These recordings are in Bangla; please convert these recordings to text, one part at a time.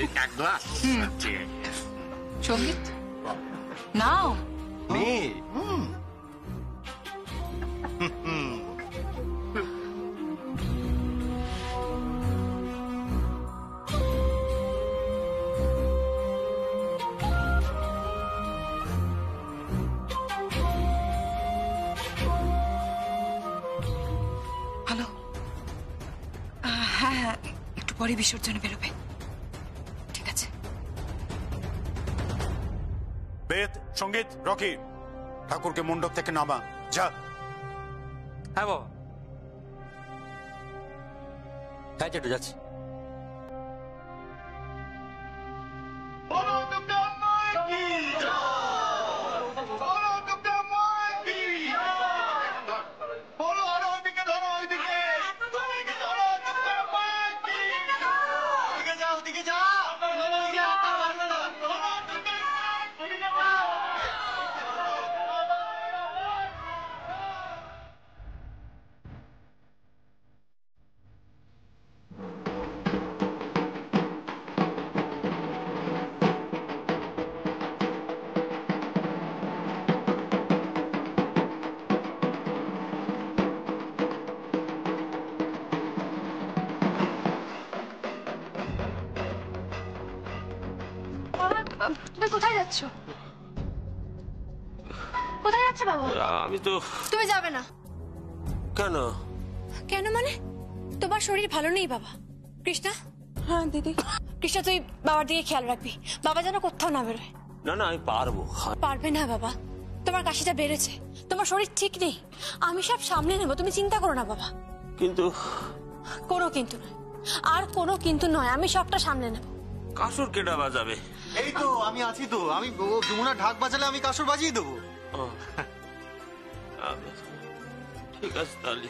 এক গ্লাস। সঙ্গীত নাও। হ্যালো, হ্যাঁ হ্যাঁ, একটু পরে বিসর্জনে বেরোবে। ঠিক আছে। বেদ, সঙ্গীত, রকি, ঠাকুরকে মণ্ডপ থেকে নামা। যা। হ্যাঁ বাবা। হ্যাঁ চেটু যাচ্ছি। তুমি কোথায় যাচ্ছ? কোথায় যাচ্ছে বাবা? আমি তো। তুমি যাবে না। কেন? কেন মানে? তোমার শরীর ভালো নেই বাবা। কৃষ্ণা। হ্যাঁ দিদি। কৃষ্ণা, তুই বাবার দিকে খেয়াল রাখবি, বাবা যেন কোথাও না বেরোয়। না না, আমি পারবো। পারবে না বাবা, তোমার কাশিটা বেড়েছে, তোমার শরীর ঠিক নেই। আমি সব সামলে নেবো, তুমি চিন্তা করো না বাবা। কিন্তু কোনো কিন্তু নয়, আর কোনো কিন্তু নয়, আমি সবটা সামলে নেবো। কাসুর কেটা বাজাবে? এই তো আমি আছি তো। আমি যমুনা ঢাক বাজালে আমি কাসর বাজিয়ে দেবো। ঠিক আছে তাহলে।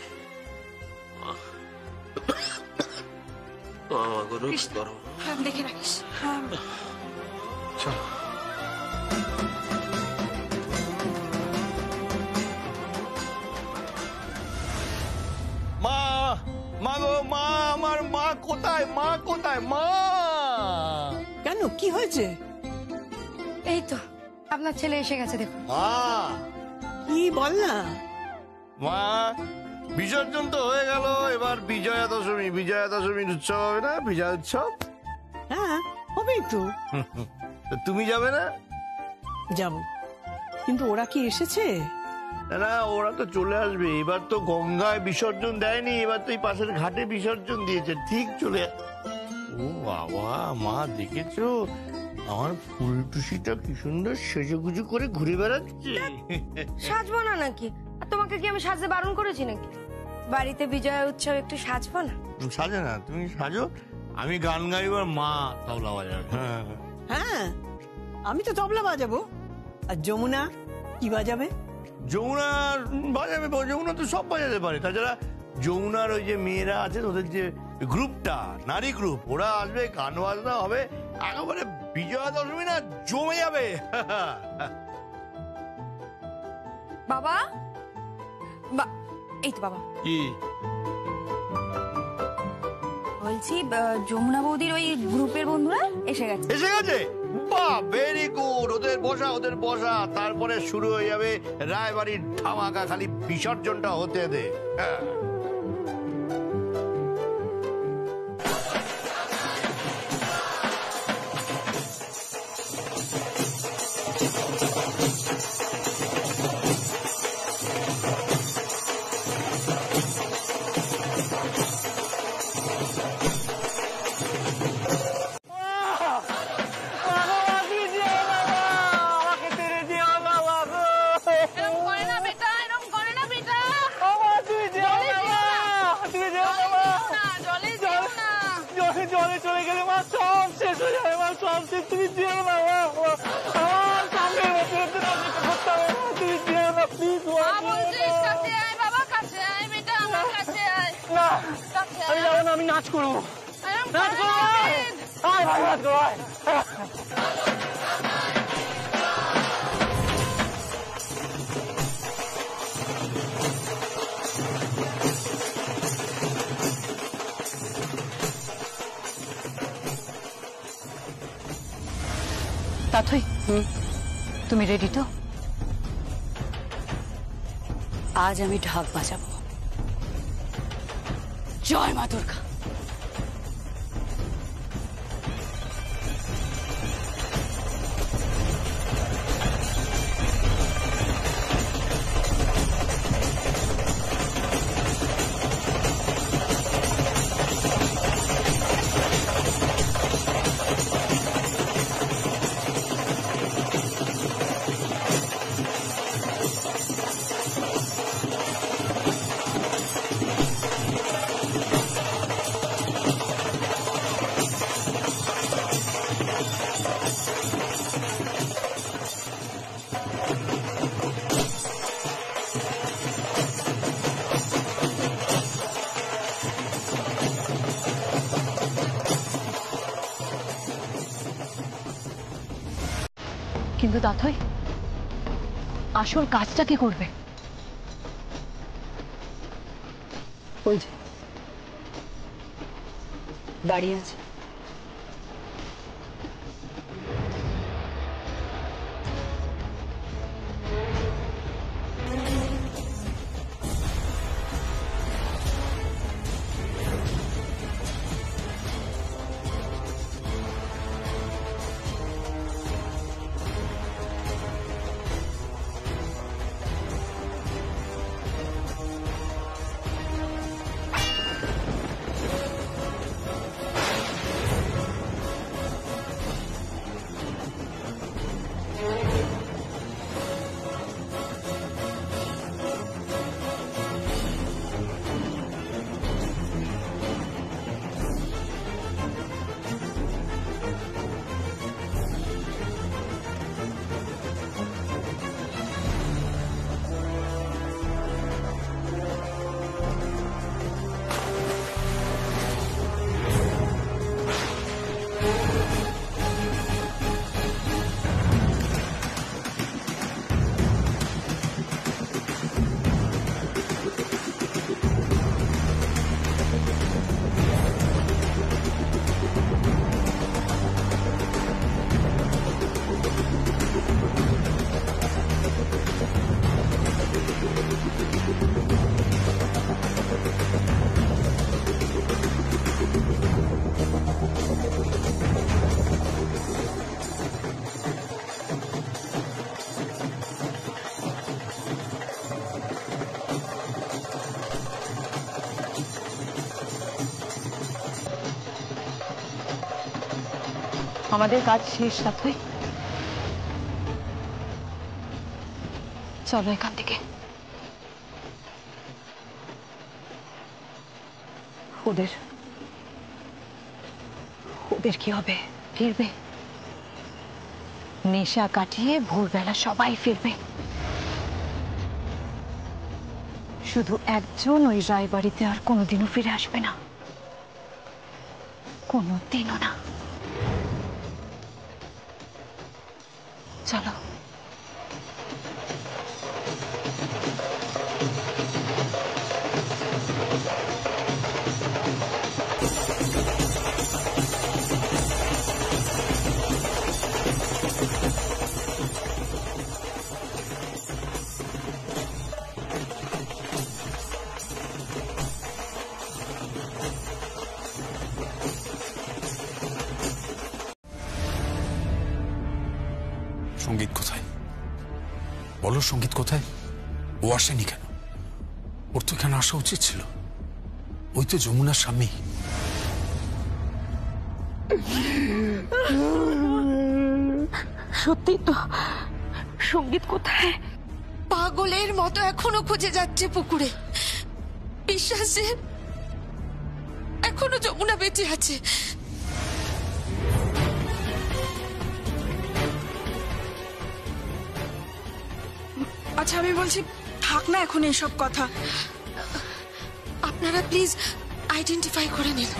দেখে রাখিস। মা, মা গো মা, আমার মা কোথায়? মা কোথায়? মা কেন, কি হয়েছে? এই তো আপনার ছেলে এসে গেছে, দেখুন। মা, কি বল না। মা, বিসর্জন তো হয়ে গেল, এবার বিজয়া দশমী। বিজয়া দশমীর উৎসব হবে না? বিজয়া উৎসব। হ্যাঁ হবেই তো। তো তুমি যাবে না? যাব, কিন্তু ওরা কি এসেছে? না না, ওরা তো চলে আসবে। এবার তো গঙ্গায় বিসর্জন দেয়নি, এবার তো এই পাশের ঘাটে বিসর্জন দিয়েছে। ঠিক চলে। ও বাবা, মা দেখেছো আমার ফুল টুসিটা কি সুন্দর সেজেগুজু করে ঘুরে বেড়াচ্ছে। সাজবো না নাকি? আর তোমাকে কি আমি সাজতে বারণ করেছি নাকি? বাড়িতে বিজয়া উৎসব, একটু সাজবো না? সাজো না, তুমি সাজো, আমি গান গাইবার, মা তবলা বাজাবে। হ্যাঁ, আমি তো তবলা বাজাবো। আর যমুনা কি বাজাবে? যমুনা বাজাবে, যমুনা তো সব বাজাতে পারে। তাছাড়া যমুনার ওই যে মেয়েরা আছে, ওদের যে গ্রুপটা, নারী গ্রুপ, ওরা আসবে, গান বাজনা হবে, একেবারে বিজয়া দশমী না জমে যাবে। বাবা, এই তো বাবা। কি বলছি, যমুনা বৌদির ওই গ্রুপের বন্ধুরা এসে গেছে। এসে গেছে? বাহ, ভেরি গুড। ওদের বসা, ওদের বসা। তারপরে শুরু হয়ে যাবে রায়বাড়ির ধামাকা। খালি বিসর্জনটা হতে দে। হ্যাঁ। জলে চলে গেলে মা সব শেষ হয়ে যাবে। মা সব শেষ, তুমি যেও না। আমার সামনে তুমি যেও না প্লিজ। না, আমি যাবো না, আমি নাচ করবো। নাচ করবো, নাচ করবো। তুমি রেডি তো? আজ আমি ঢাক বাজাবো। জয় মা দুর্গা। কিন্তু দাথই, আসল কাজটা কি করবে? ওই যে দাঁড়িয়ে আছে। আমাদের কাজ শেষ দাথই, চলো এখান থেকে। ওদের কি হবে? ফিরবে, নেশা কাটিয়ে ভোরবেলা সবাই ফিরবে। শুধু একজন ওই রায়বাড়িতে আর কোনোদিনও ফিরে আসবে না, কোনোদিনও না। চলো। সঙ্গীত কোথায়? বলো, সঙ্গীত কোথায়? ও আসেনি কেন? ওর তো এখানে আসা উচিত ছিল। ওই তো যমুনার স্বামী। সত্যি তো, সঙ্গীত কোথায়? পাগলের মতো এখনো খুঁজে যাচ্ছে পুকুরে। বিশ্বাস যে এখনো যমুনা বেঁচে আছে। আচ্ছা আমি বলছি, থাক না এখন এসব কথা। আপনারা প্লিজ আইডেন্টিফাই করে নিন।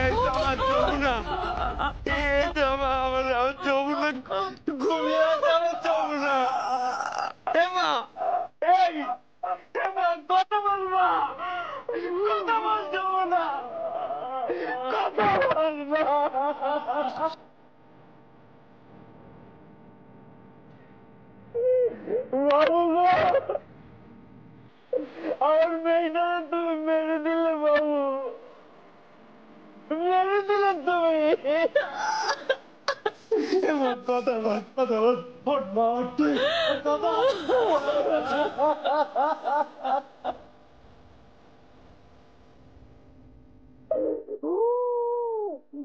এই তো আমার যমুনা, এই তো আমার যমুনা, ঘুমিয়ে আছে আমার যমুনা। হেমা, এই হেমা, কথা বলবা, কথা বল যমুনা, কথা বলবা। বাবু গো, আমার মেয়েটা তুমি মেরে দিলে বাবু, মেরে দিলে তুমি। কথা বল, কথা বল, ফট মা, তুই কথা বল।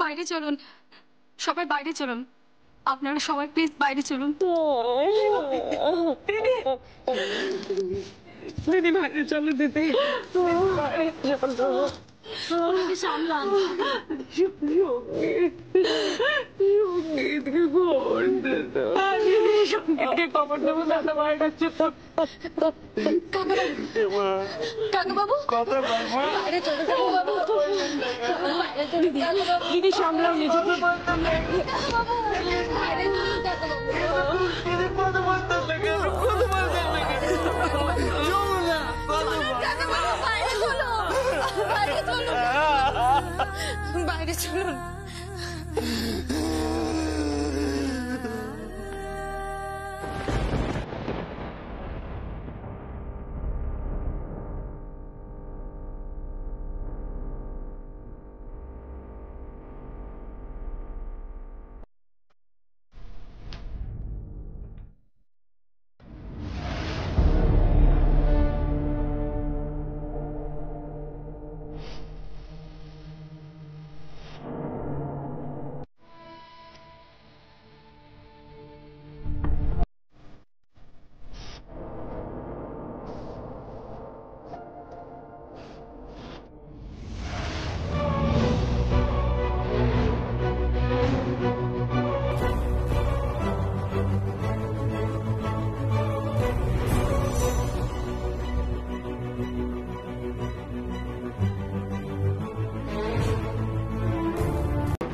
বাইরে চলুন, সবাই বাইরে চলুন, আপনারা সবাই প্লিজ বাইরে চলুন। দিদি বাইরে চলো, দিদি বাইরে চলো। সামলান। সঙ্গীতকে খবর দে তো। সঙ্গীতকে খবর দেবো, দাদা বাইরে যাচ্ছে তো। কাকাবাবু কথা বলবো, বাইরে চলে যাবো বাবু। বাইরে চলে দিদি সামলাও নিজেকে। কাকাবাবু বাইরে চলুন, কাকাবাবু। দিদি কথা বলতে লাগে, কথা বলতে লাগে। যমুনা, কথা বল। কাকাবাবু বাইরে চলো, বাইরে চলুন, বাইরে চলুন।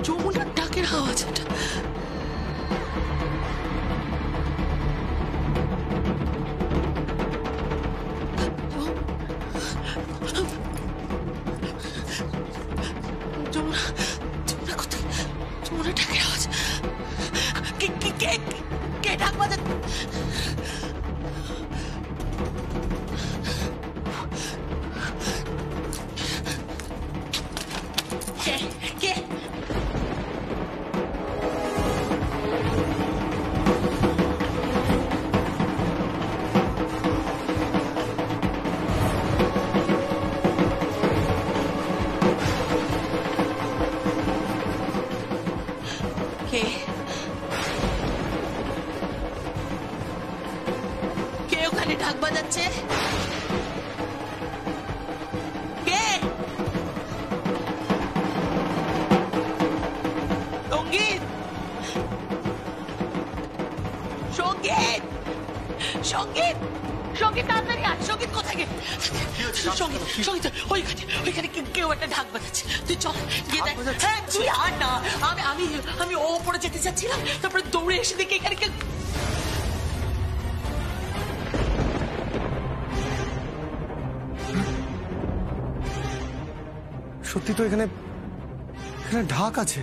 যমুনার ডাকের আওয়াজ এটা। যমুনা, যমুনা কোথায়? যমুনা ডাকের আওয়াজ। কে কে কে কে ডাক বাজা? কে কে? কে কে ওখানে ঢাক বাজাচ্ছে? কে? সঙ্গীত, সঙ্গীত, সঙ্গীত, সঙ্গীত তাড়াতাড়ি আয়। সঙ্গীত কোথায় গে? সঙ্গীত, সঙ্গীত ওইখানে, ওইখানে কেউ একটা ঢাক বাজাচ্ছে। তুই চল গিয়ে দেখ। হ্যাঁ তুই আর না, আমি আমি আমি ওপরে যেতে চাচ্ছিলাম, তারপরে দৌড়ে এসে দেখি এখানে কেউ। সত্যি তো এখানে এখানে ঢাক আছে,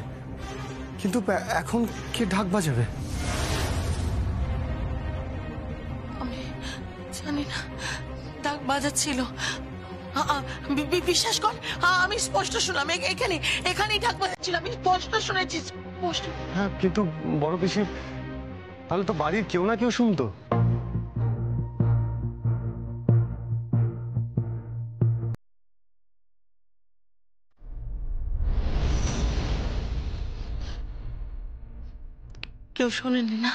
কিন্তু এখন কে ঢাক বাজাবে? আমি জানি না, ঢাক বাজাচ্ছিল। বিশ্বাস কর, আমি স্পষ্ট শুনলাম। এখানেই ঢাক বাজাচ্ছিল, আমি স্পষ্ট শুনেছি, স্পষ্ট। হ্যাঁ, কিন্তু বড় পিসি, তাহলে তো বাড়ির কেউ না কেউ শুনতো। কেউ শোনেনি না?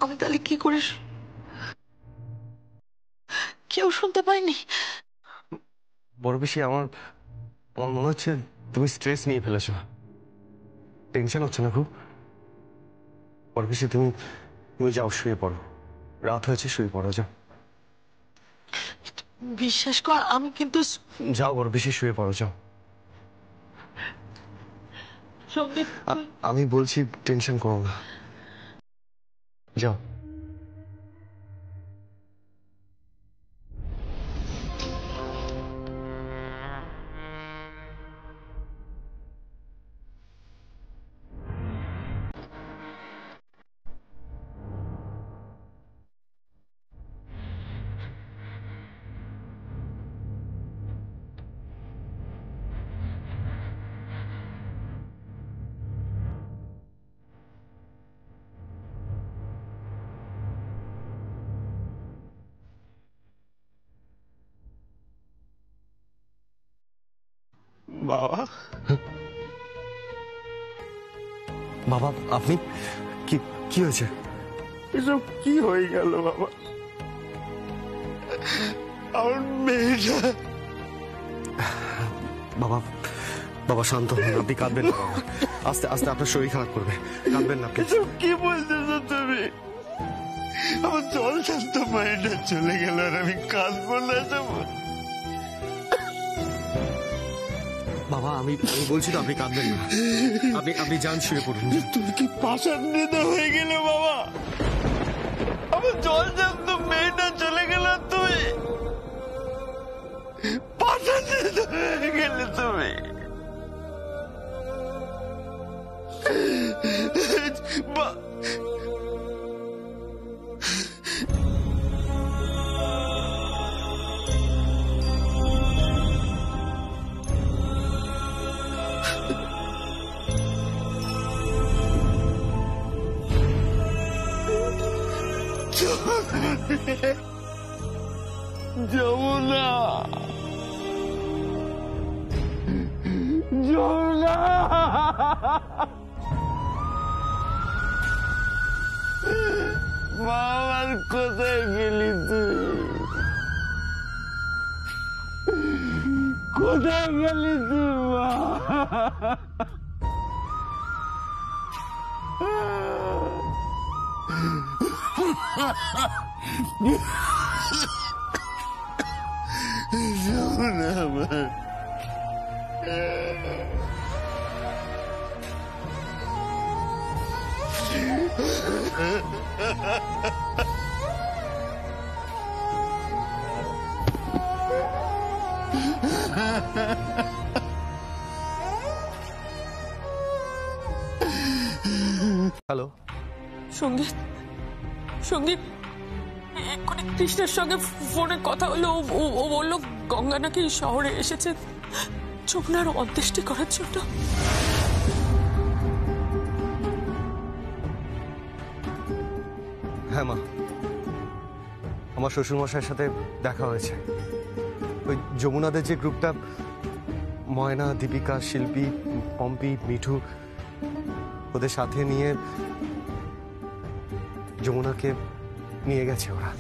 আমি তাহলে কি করে? কেউ শুনতে পাইনি? বড় বেশি আমার মনে হচ্ছে তুমি স্ট্রেস নিয়ে ফেলেছো, টেনশন হচ্ছে না খুব? বড় বেশি তুমি যাও, শুয়ে পড়ো, রাত হয়েছে, শুয়ে পড়ো, যাও। বিশ্বাস কর, আমি কিন্তু যাও বড় বেশি, শুয়ে পড়ো, যাও। সঙ্গীত, আমি বলছি টেনশন করো না, যাও। বাবা, বাবা আপনি কি কি হয়েছে? এসব কি হয়ে গেল বাবা? আমার মেয়েটা। বাবা বাবা শান্ত হন, আপনি কাঁদবেন না বাবা। আস্তে আস্তে আপনার শরীর খারাপ করবে, কাঁদবেন না। এসব কি বলতেছো তুমি? আমার জল শান্ত মেয়েটা চলে গেল আর আমি কাঁদবো না? যাবো বাবা, আমি বলছি তো আপনি কাঁদবেন না, আপনি যান, শুয়ে পড়ুন। তুমি কি পাষাণ্ডিত হয়ে গেলে বাবা? আমার জল শান্ত মেয়েটা চলে গেল, তুই পাষাণ্ডিত হয়ে গেলে তুমি। যমুনা, যমুনা, বাবার কোথায় গেলি তুই? কোথায় গেলি তুই মা? যমুনা আমার, হ্যালো সঙ্গীত, সঙ্গীত, এক্ষুনি কৃষ্ণের সঙ্গে ফোনে কথা হলো। ও বললো গঙ্গা নাকি শহরে এসেছে যমুনার অন্ত্যেষ্টি করার জন্য। হ্যাঁ মা, আমার শ্বশুরমশাইয়ের সাথে দেখা হয়েছে। ওই যমুনাদের যে গ্রুপটা, ময়না, দীপিকা, শিল্পী, পম্পি, মিঠু, ওদের সাথে নিয়ে যমুনাকে নিয়ে গেছে ওরা।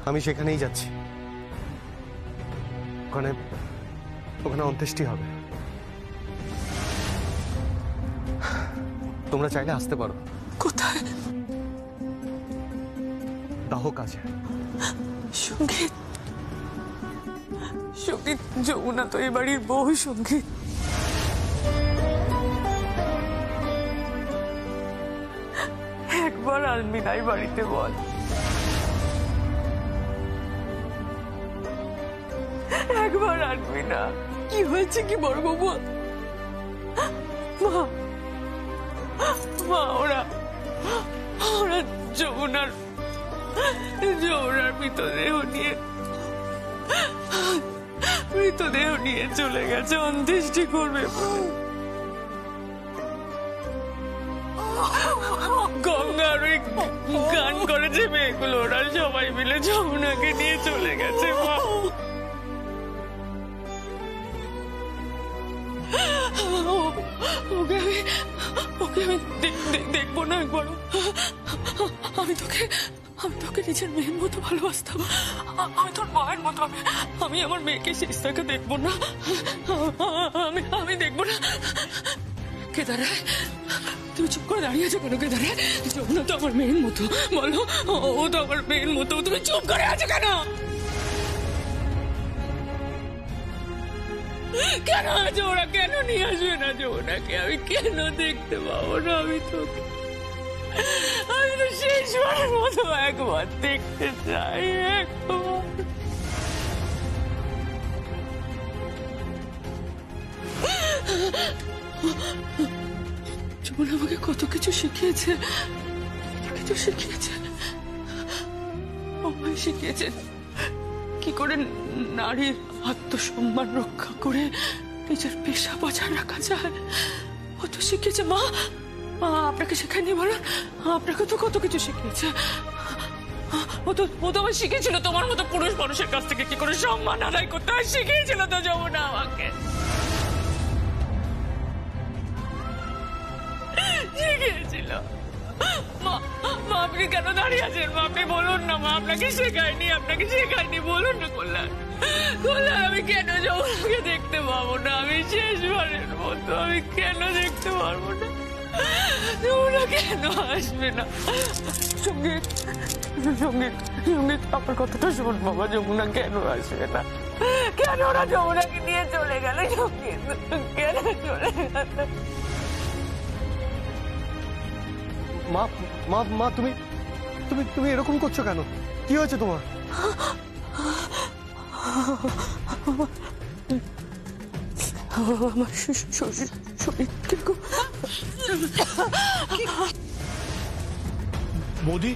আমি সেখানেই যাচ্ছি, ওখানে অন্ত্যেষ্টি হবে। তোমরা চাইলে আসতে পারো। কোথায়? দাহ কাছে। সঙ্গীত, সঙ্গীত, যমুনা তো এই বাড়ির বউ। সঙ্গীত, একবার আলমিনাই বাড়িতে বল, একবার আনবি না? কি হয়েছে কি বড় বাবু? মা, মা, ওরা যমুনার মৃতদেহ নিয়ে চলে গেছে, অন্ত্যেষ্টি করবে। গঙ্গার ওই গান করেছে মেয়েগুলো, ওরা সবাই মিলে যমুনাকে নিয়ে চলে গেছে। মা, ওকে আমি দেখবো না একবার। আমি তোকে নিজের মেয়ের মতো ভালোবাসতাম। আমি তোর মায়ের মতো। আমি আমার মেয়েকে শেষ থেকে দেখবো না। আমি দেখবো না। কেদারে, তুমি চুপ করে দাঁড়িয়ে আছো কেন? কেদারে, যমুনা তো আমার মেয়ের মতো। বলো, ও তো আমার মেয়ের মতো। তুমি চুপ করে আছো কেন? কেন আছো? ওরা কেন নিয়ে আসবে না যমুনাকে? আমি কেন দেখতে পাবো না? আমি তো শেষবারের মতো একবার দেখতে চাই। একবার যমুনা আমাকে কত কিছু শিখিয়েছে। আমায় শিখিয়েছে কি করে নারীর আত্মসম্মান রক্ষা করে নিজের পেশা বজায় রাখা যায়। ও তো শিখিয়েছে। মা আপনাকে শেখায়নি? বলো, আপনাকে তো কত কিছু শিখিয়েছে। ও তো আমায় শিখিয়েছিল তোমার মতো পুরুষ মানুষের কাছ থেকে কি করে সম্মান আদায় করতে হয়। শিখিয়েছিল তো যমুনা আমাকে। শিখিয়েছিল। মা আপনি কেন দাঁড়িয়ে আছেন? মা আপনি বলুন না। মা আপনাকে শেখায়নি। বলুন না কল্যাণ। আমি কেন যমুনাকে দেখতে পাবো না? আমি শেষবারের মতো আমি কেন দেখতে পারবো না? যমুনা কেন আসবে না? সঙ্গীত আমার কথাটা শোন বাবা। যমুনা কেন আসবে না? কেন ওরা যমুনাকে নিয়ে চলে গেল? সঙ্গীত কেন চলে গেল? মা তুমি এরকম করছো কেন? কি হয়েছে তোমার? আমার শরীর কিরকম। মোদি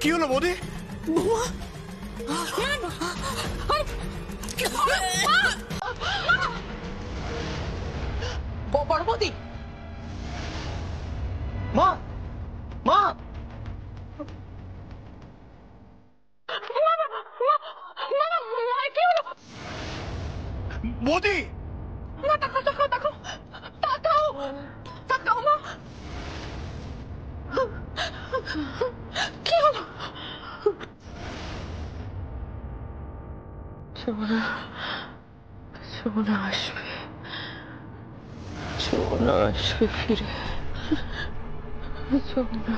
কি হলো মোদি? বড় বৌদি, মা মোদি তাকাও মা। কি হলো? যমুনা আসবে ফিরে। যমুনা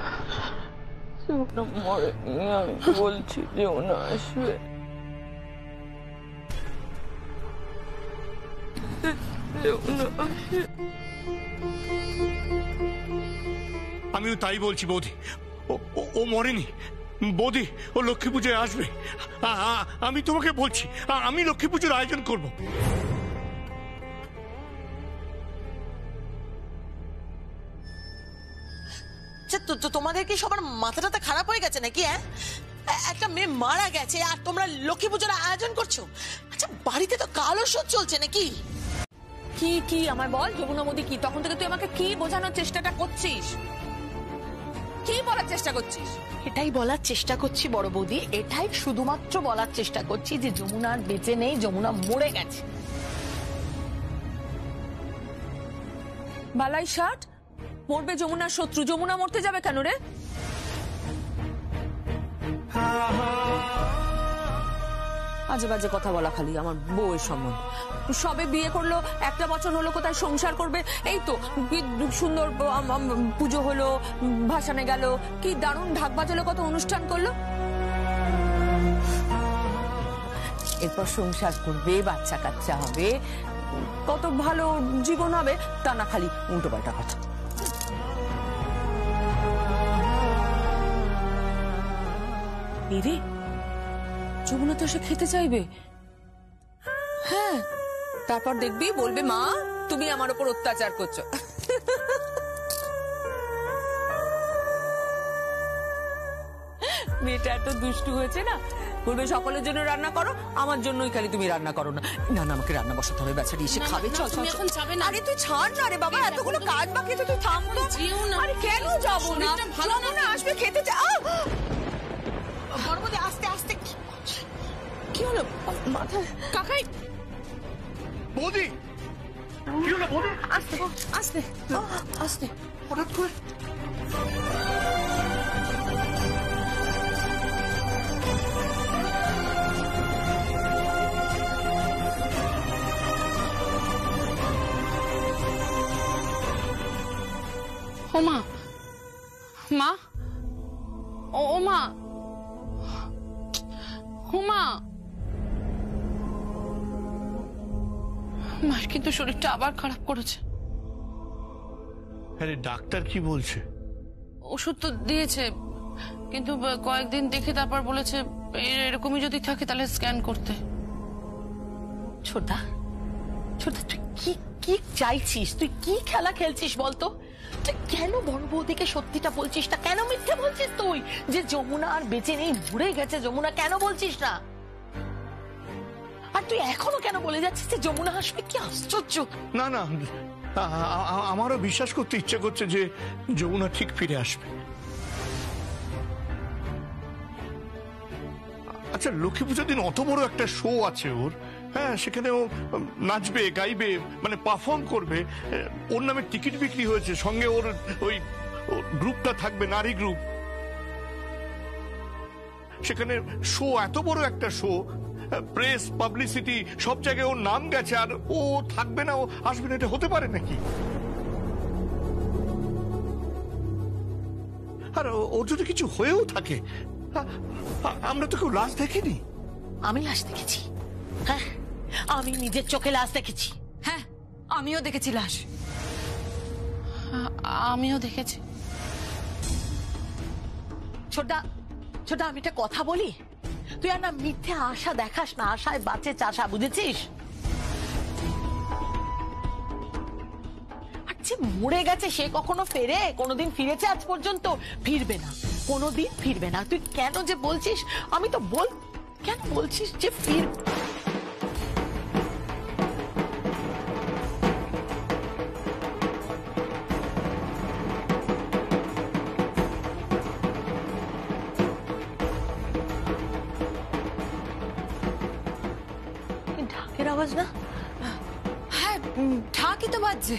মরেনি। আমি বলছি যমুনা আসবে। আমিও তাই বলছি বৌদি। ও মরেনি বৌদি। ও লক্ষ্মী পুজোয় আসবে। আমি তোমাকে বলছি, আমি লক্ষ্মী পুজোর আয়োজন করব। তোমাদের কি সবার মাথাটা খারাপ হয়ে গেছে নাকি? একটা মেয়ে মারা গেছে আর তোমরা লক্ষ্মী পুজোর আয়োজন করছো? আচ্ছা, বাড়িতে তো কালো শোধ চলছে নাকি? কি আমায় বল যমুনা মোদি, কি তখন থেকে তুই আমাকে কি বোঝানোর চেষ্টাটা করছিস? কি বলার চেষ্টা করছিস? এটাই বলার চেষ্টা করছি বড় বৌদি, এটাই শুধুমাত্র বলার চেষ্টা করছি যে যমুনা আর বেঁচে নেই, যমুনা মরে গেছে। বালাই ষাট মরবে যমুনার শত্রু। যমুনা মরতে যাবে কেন রে? আজে বাজে কথা বলা খালি আমার বউয়ের সম্বন্ধে। সবে বিয়ে করলো, একটা বছর হলো, কোথায় সংসার করবে। এই তো সুন্দর পুজো হলো, ভাসানে গেল, কি দারুণ ঢাক বাজালো, কত অনুষ্ঠান করলো। এরপর সংসার করবে, বাচ্চা কাচ্চা হবে, কত ভালো জীবন হবে। তা না খালি উল্টো পাল্টা কথা। যমুনা তো সে খেতে চাইবে। হ্যাঁ, তারপর দেখবি বলবে মা তুমি আমার উপর অত্যাচার করছো। মেয়েটা এত দুষ্টু হয়েছে না, বলবে সকলের জন্য রান্না করো, আমার জন্যই খালি তুমি রান্না করো না। না না, আমাকে রান্না বসাতে হবে, বেচারি এসে খাবে। চল চল এখন যাবে না। আরে তুই ছাড় না রে বাবা, এতগুলো কাজ বাকি তো, তুই থাম তো। আরে কেন যাবো না? ভালো না আসবে খেতে চা। আস্তে আস্তে কি হলো মাথা? কাকাই বৌদি কি হলো বৌদি? আস্তে আস্তে আস্তে। হঠাৎ করে ও মা, মা, ও মা, ও মা, মার কিন্তু শরীরটা আবার খারাপ করেছে। আরে ডাক্তার কি বলছে? ওষুধ তো দিয়েছে, কিন্তু কয়েকদিন দেখে তারপর বলেছে এরকমই যদি থাকে তাহলে স্ক্যান করতে। ছোটদা, ছোটদা তুই কি কি চাইছিস? তুই কি খেলা খেলছিস বলতো? তুই কেন বড় বৌদিকে সত্যিটা বলছিস না? কেন মিথ্যে বলছিস তুই যে যমুনা আর বেঁচে নেই, মরে গেছে যমুনা? কেন বলছিস না? আর তুই এখনো কেন বলে যাচ্ছিস যে যমুনা আসবে? কি আশ্চর্য! না না, আমারও বিশ্বাস করতে ইচ্ছে করছে যে যমুনা ঠিক ফিরে আসবে। আচ্ছা, লক্ষ্মী পুজোর দিন অত বড় একটা শো আছে ওর, হ্যাঁ, সেখানে ও নাচবে, গাইবে, মানে পারফর্ম করবে। ওর নামে টিকিট বিক্রি হয়েছে, সঙ্গে ওর ওই গ্রুপটা থাকবে, নারী গ্রুপ। সেখানে শো, এত বড় একটা শো, প্রেস, পাবলিসিটি, সব জায়গায় ওর নাম গেছে, আর ও থাকবে না, ও আসবে না, এটা হতে পারে নাকি? আর ওর যদি কিছু হয়েও থাকে, আমরা তো কেউ লাশ দেখিনি। আমি লাশ দেখেছি, হ্যাঁ, আমি নিজের চোখে লাশ দেখেছি। হ্যাঁ, আমিও দেখেছি লাশ, আমিও দেখেছি। ছোটদা, ছোটদা, আমি একটা কথা বলি, তুই আর না মিথ্যে আশা দেখাস না, আশায় বাঁচে চাষা, বুঝেছিস? আর যে মরে গেছে সে কখনো ফেরে? কোনোদিন ফিরেছে আজ পর্যন্ত? ফিরবে না, কোনোদিন ফিরবে না। তুই কেন যে বলছিস, আমি তো বল, কেন বলছিস যে ফির? ঢাকের আওয়াজ না? হ্যাঁ, ঢাকই তো বাজছে।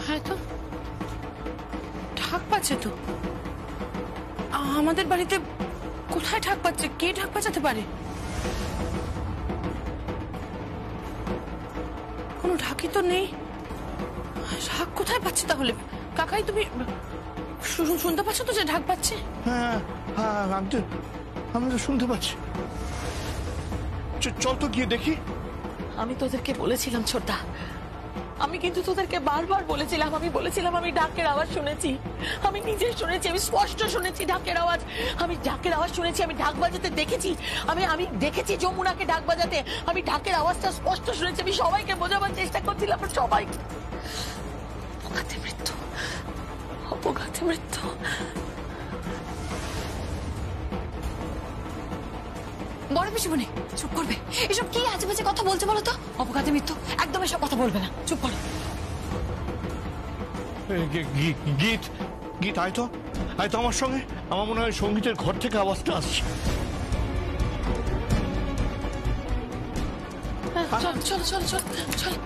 হ্যাঁ তো, ঢাক বাজছে তো। আমাদের বাড়িতে কোথায় ঢাক বাজছে? কে ঢাক বাজাতে পারে? কোনো ঢাকই তো নেই। ঢাক কোথায় পাচ্ছে তাহলে? কাকাই, তুমি শুনতে পাচ্ছ তো যে ঢাক পাচ্ছে? হ্যাঁ হ্যাঁ, আমি তো শুনতে পাচ্ছি। চল তো গিয়ে দেখি। আমি তোদেরকে বলেছিলাম ছোটদা, আমি কিন্তু তোদেরকে বারবার বলেছিলাম, আমি বলেছিলাম আমি ঢাকের আওয়াজ শুনেছি, আমি নিজে শুনেছি, আমি স্পষ্ট শুনেছি ঢাকের আওয়াজ। আমি ঢাকের আওয়াজ শুনেছি, আমি ঢাক বাজাতে দেখেছি, আমি দেখেছি যমুনাকে ঢাক বাজাতে। আমি ঢাকের আওয়াজটা স্পষ্ট শুনেছি, আমি সবাইকে বোঝাবার চেষ্টা করছিলাম, সবাই। অপঘাতে মৃত্যু, অপঘাতে মৃত্যু। বড় পিসিমণি, চুপ করবে। এসব কি আজে বাজে কথা বলছে বলো তো? অপঘাতে মৃত্যু, একদম এসব কথা বলবে না, চুপ করো। গীত, গীত, আয় তো, আয় তো আমার সঙ্গে। আমার মনে হয় সঙ্গীতের ঘর থেকে আওয়াজটা আসছে। চলো চলো চলো চলো চলো।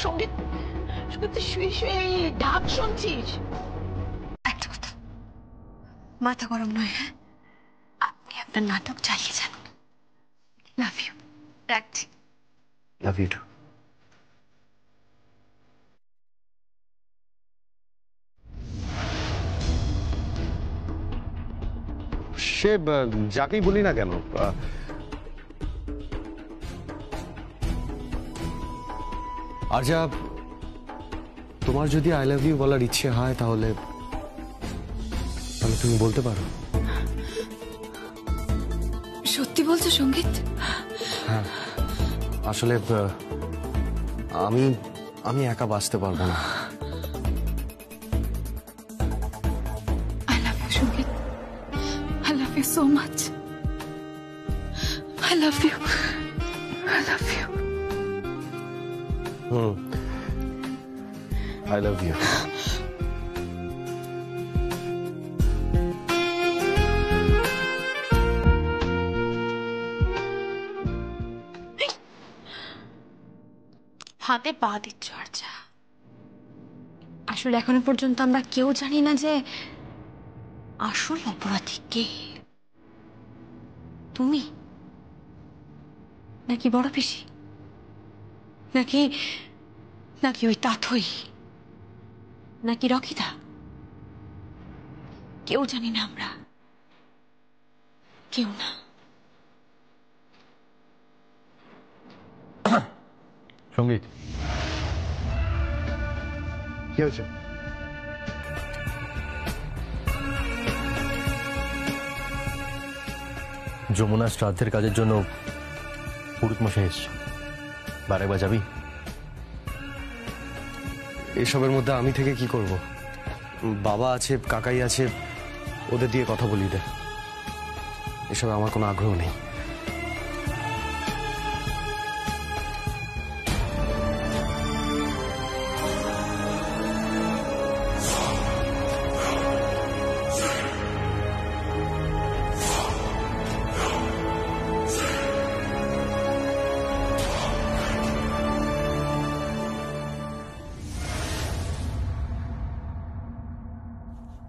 সঙ্গীত, শুয়ে শুয়ে ঢাক শুনছিস? একটা কথা, মাথা গরম নয়, হ্যাঁ? আপনি আপনার নাটক চালিয়ে যান। Love you. রাখছি। Love you two. সে যাকেই বলি না কেন, আর যা তোমার যদি আই লাভ ইউ বলার ইচ্ছে হয় তাহলে তুমি বলতে পারো। সত্যি বলছো সঙ্গীত? হ্যাঁ, আসলে আমি একা বাঁচতে পারবো না। I love you, Shogit. I love you so much. I love you. I love you. I love you. হাতে পা দিচ্ছ আর্চা। আসলে এখনো পর্যন্ত আমরা কেউ জানি না যে আসল অপরাধী কে, তুমি নাকি বড় পিসি, নাকি নাকি ওই তাথই, নাকি রকিদা, কেউ জানি না আমরা, কেউ না। সঙ্গীত, কি হয়েছে? যমুনা শ্রাদ্ধের কাজের জন্য পুরুত মশাই এসছে, বারেকবার যাবি? এসবের মধ্যে আমি থেকে কি করব? বাবা আছে, কাকাই আছে, ওদের দিয়ে কথা বলিয়ে দে। এসবে আমার কোনো আগ্রহ নেই।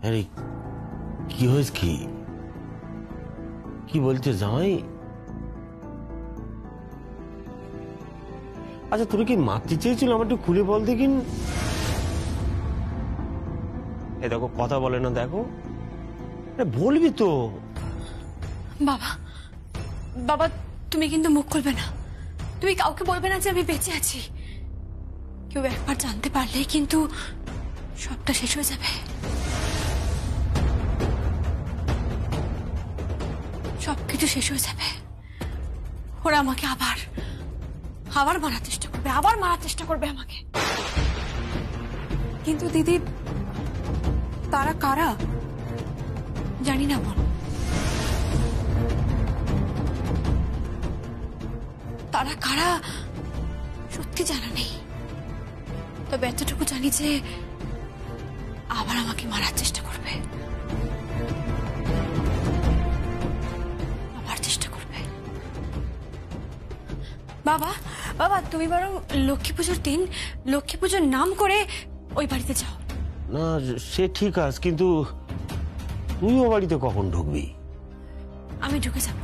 আরে কি হয়েছে? কি বলছে জামাই? আচ্ছা তুমি কি মারতে চেয়েছিল? আমার একটু খুলে বল দেখিন। এ দেখো কথা বলে না, দেখো বলবি তো। বাবা, বাবা তুমি কিন্তু মুখ খুলবে না, তুমি কাউকে বলবে না যে আমি বেঁচে আছি। কেউ একবার জানতে পারলেই কিন্তু সবটা শেষ হয়ে যাবে, সবকিছু শেষ হয়ে যাবে। ওরা আমাকে আবার মারার চেষ্টা করবে, আবার মারার চেষ্টা করবে আমাকে। কিন্তু দিদি, তারা কারা জানি না বোন, তারা কারা সত্যি জানা নেই। তবে এতটুকু জানি যে আবার আমাকে মারার চেষ্টা করবে, আবার চেষ্টা করবে। বাবা, বাবা তুমি বরং লক্ষ্মী পুজোর দিন লক্ষ্মী পুজোর নাম করে ওই বাড়িতে যাও। না সে ঠিক আছে, কিন্তু তুই ও বাড়িতে কখন ঢুকবি? আমি ঢুকে যাব,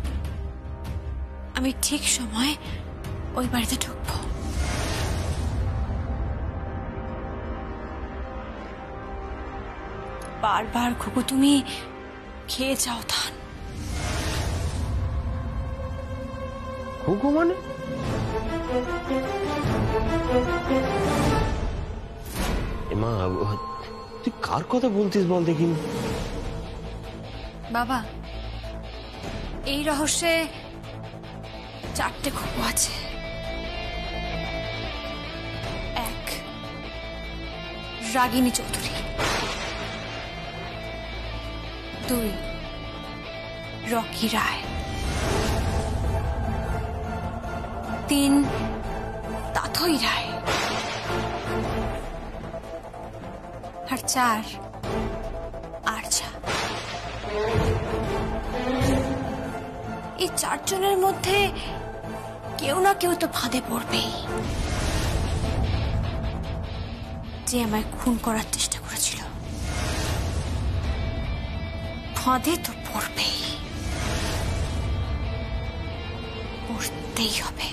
আমি ঠিক সময় ওই বাড়িতে ঢুকবো। বারবার ঘুঘু তুমি খেয়ে যাও ধান। ঘুঘু মানে? মা তুই কার কথা বলতিস বল দেখিন। বাবা, এই রহস্যে 4টে ঘুঘু আছে। 1 রাগিনী চৌধুরী, 2 রকি রায়, 3 তাথই রায়, আর 4 আর্চা। এই 4 জনের মধ্যে কেউ না কেউ তো ফাঁদে পড়বেই, যে আমায় খুন করার চেষ্টা করেছিল। ফাঁদে তো পড়বেই, পড়তেই হবে।